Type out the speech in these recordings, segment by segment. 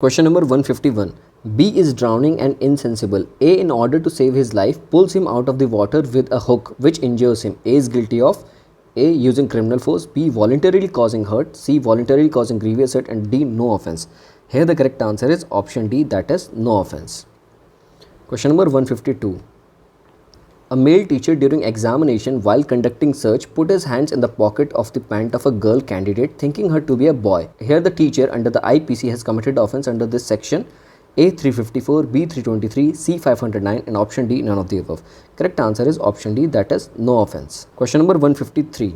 Question number 151. B is drowning and insensible. A, in order to save his life, pulls him out of the water with a hook which injures him. A is guilty of A, using criminal force, B, voluntarily causing hurt, C, voluntarily causing grievous hurt, and D, no offense. Here the correct answer is option D, that is no offense. Question number 152. A male teacher during examination while conducting search put his hands in the pocket of the pant of a girl candidate thinking her to be a boy. Here the teacher under the IPC has committed offence under this section. A 354, B 323, C 509 and option D none of the above. Correct answer is option D, that is no offence. Question number 153.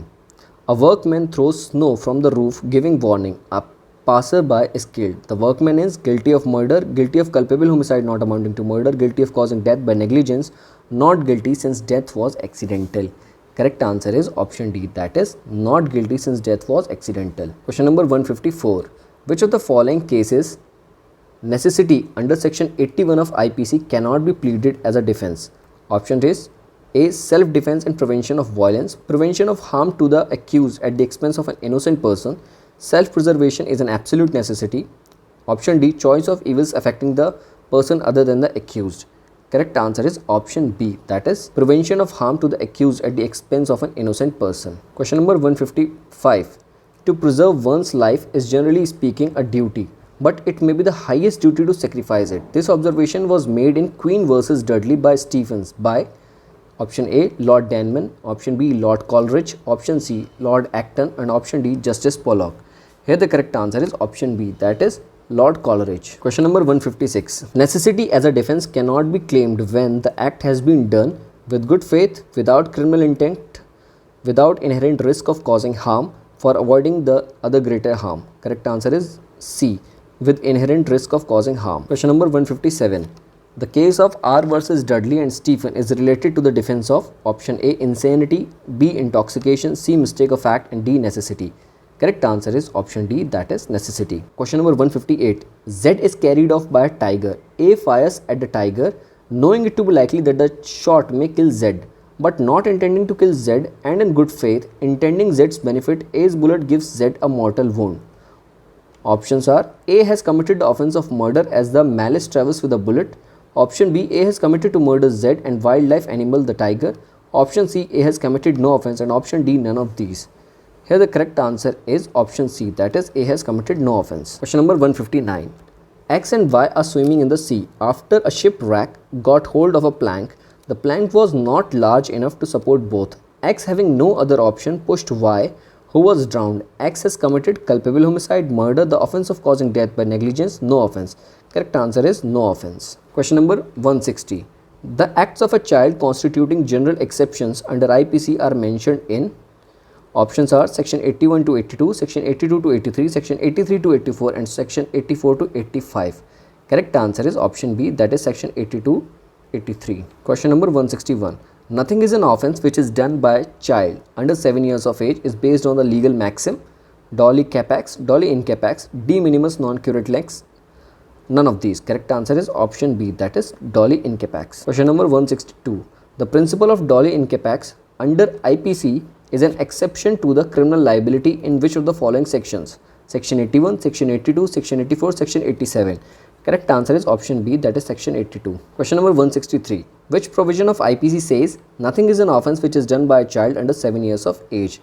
A workman throws snow from the roof giving warning. A passerby is killed. The workman is guilty of murder, guilty of culpable homicide not amounting to murder, guilty of causing death by negligence, not guilty since death was accidental. Correct answer is option D, that is not guilty since death was accidental. Question number 154. Which of the following cases necessity under section 81 of IPC cannot be pleaded as a defense? Option is A, self-defense and prevention of violence, prevention of harm to the accused at the expense of an innocent person, self-preservation is an absolute necessity. Option D, choice of evils affecting the person other than the accused. Correct answer is option B, that is prevention of harm to the accused at the expense of an innocent person. Question number 155. To preserve one's life is generally speaking a duty, but it may be the highest duty to sacrifice it. This observation was made in Queen versus Dudley by Stephens by option A, Lord Denman, option B, Lord Coleridge, option C, Lord Acton and option D, Justice Pollock. Here the correct answer is option B, that is Lord Coleridge. Question number 156. Necessity as a defense cannot be claimed when the act has been done with good faith, without criminal intent, without inherent risk of causing harm, for avoiding the other greater harm. Correct answer is C, with inherent risk of causing harm. Question number 157. The case of R versus Dudley and Stephen is related to the defense of option A, insanity, B, intoxication, C, mistake of fact and D, necessity. Correct answer is option D, that is necessity. Question number 158. Z is carried off by a tiger. A fires at the tiger knowing it to be likely that the shot may kill Z, but not intending to kill Z and in good faith intending Z's benefit, A's bullet gives Z a mortal wound. Options are A has committed the offence of murder as the malice travels with a bullet. Option B, A has committed to murder Z and wildlife animal the tiger. Option C, A has committed no offence and option D, none of these. Here the correct answer is option C, that is A has committed no offence. Question number 159. X and Y are swimming in the sea. After a shipwreck got hold of a plank, the plank was not large enough to support both. X, having no other option, pushed Y, who was drowned. X has committed culpable homicide, murder, the offence of causing death by negligence, no offence. Correct answer is no offence. Question number 160. The acts of a child constituting general exceptions under IPC are mentioned in. Options are section 81 to 82, section 82 to 83, section 83 to 84 and section 84 to 85. Correct answer is option B, that is section 82, 83. Question number 161. Nothing is an offence which is done by a child under 7 years of age is based on the legal maxim Dolly capax, Dolly in capax, de minimis non curate lex. None of these. Correct answer is option B, that is Dolly in capax. Question number 162. The principle of Dolly in capax under IPC is an exception to the criminal liability in which of the following sections? Section 81, section 82, section 84, section 87. Correct answer is option B, that is section 82. Question number 163. Which provision of IPC says nothing is an offence which is done by a child under 7 years of age?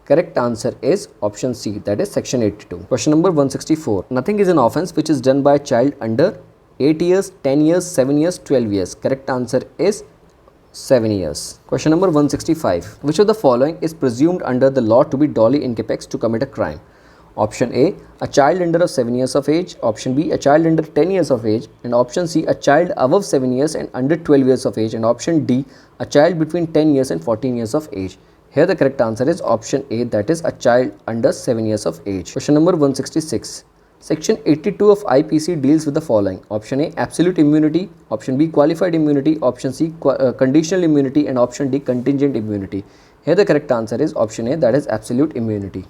Correct answer is option C, that is section 82. Question number 164. Nothing is an offence which is done by a child under 8 years, 10 years, 7 years, 12 years. Correct answer is 7 years. Question number 165. Which of the following is presumed under the law to be Dolly in capax to commit a crime? Option A, child under 7 years of age. Option B, a child under 10 years of age. And option C, a child above 7 years and under 12 years of age. And option D, a child between 10 years and 14 years of age. Here the correct answer is option A, that is a child under 7 years of age. Question number 166. Section 82 of IPC deals with the following. Option A, absolute immunity. Option B, qualified immunity. Option C, conditional immunity. And option D, contingent immunity. Here the correct answer is option A, that is absolute immunity.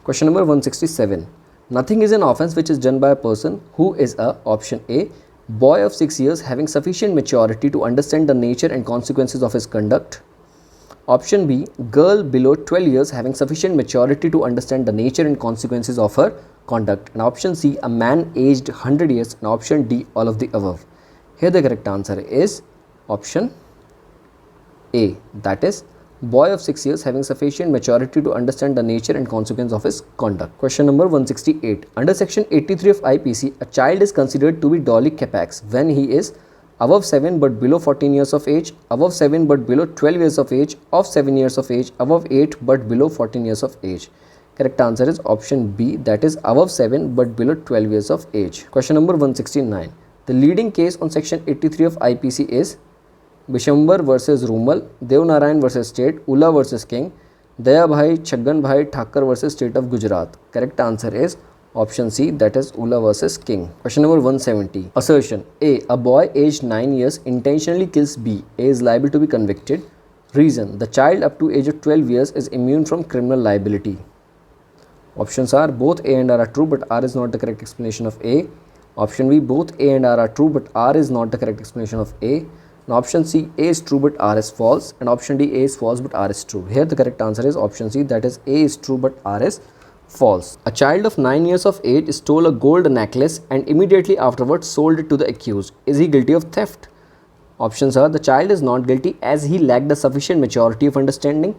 Question number 167. Nothing is an offence which is done by a person who is a option A, boy of 6 years having sufficient maturity to understand the nature and consequences of his conduct. Option B, girl below 12 years having sufficient maturity to understand the nature and consequences of her conduct. And option C, a man aged 100 years. And option D, all of the above. Here the correct answer is option A, that is boy of 6 years having sufficient maturity to understand the nature and consequence of his conduct. Question number 168. Under section 83 of IPC, a child is considered to be Dolly capax when he is above 7 but below 14 years of age, above 7 but below 12 years of age, of 7 years of age, above 8 but below 14 years of age. Correct answer is option B, that is above 7 but below 12 years of age. Question number 169. The leading case on section 83 of IPC is Bishambar versus Rumal, Devnarayan versus State, Ula versus King, Dayabhai Chaggan Thakur versus State of Gujarat. Correct answer is option C, that is Ula versus King. Question number 170. Assertion A. A boy aged 9 years intentionally kills B. A is liable to be convicted. Reason: the child up to age of 12 years is immune from criminal liability. Options are both A and R are true, but R is not the correct explanation of A. Option B, both A and R are true, but R is not the correct explanation of A. And option C, A is true but R is false. And option D, A is false but R is true. Here the correct answer is option C, that is A is true but R is false. A child of 9 years of age stole a gold necklace and immediately afterwards sold it to the accused. Is he guilty of theft? Options are: the child is not guilty as he lacked a sufficient maturity of understanding.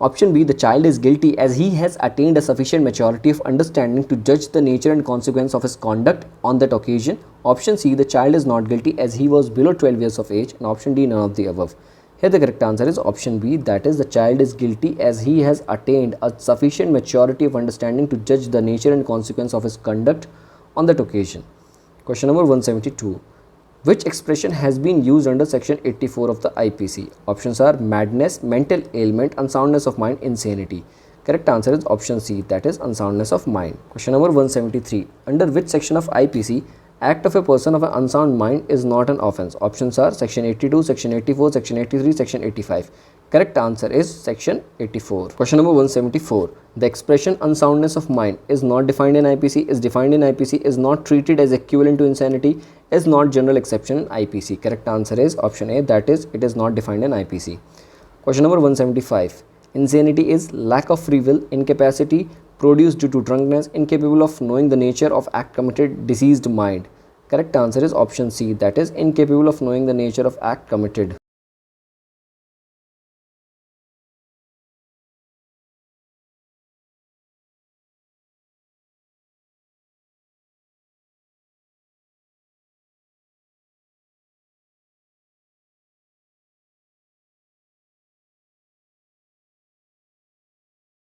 Option B, the child is guilty as he has attained a sufficient maturity of understanding to judge the nature and consequence of his conduct on that occasion. Option C, the child is not guilty as he was below 12 years of age. And option D, none of the above. Here the correct answer is option B, that is the child is guilty as he has attained a sufficient maturity of understanding to judge the nature and consequence of his conduct on that occasion. Question number 172. Which expression has been used under section 84 of the IPC? Options are madness, mental ailment, unsoundness of mind, insanity. Correct answer is option C, that is unsoundness of mind. Question number 173. Under which section of IPC act of a person of an unsound mind is not an offence? Options are section 82, section 84, section 83, section 85. Correct answer is section 84. Question number 174. The expression unsoundness of mind is not defined in IPC, is defined in IPC, is not treated as equivalent to insanity, is not general exception in IPC. Correct answer is option A, that is it is not defined in IPC. Question number 175. Insanity is lack of free will, incapacity produced due to drunkenness, incapable of knowing the nature of act committed, diseased mind. Correct answer is option C, that is incapable of knowing the nature of act committed.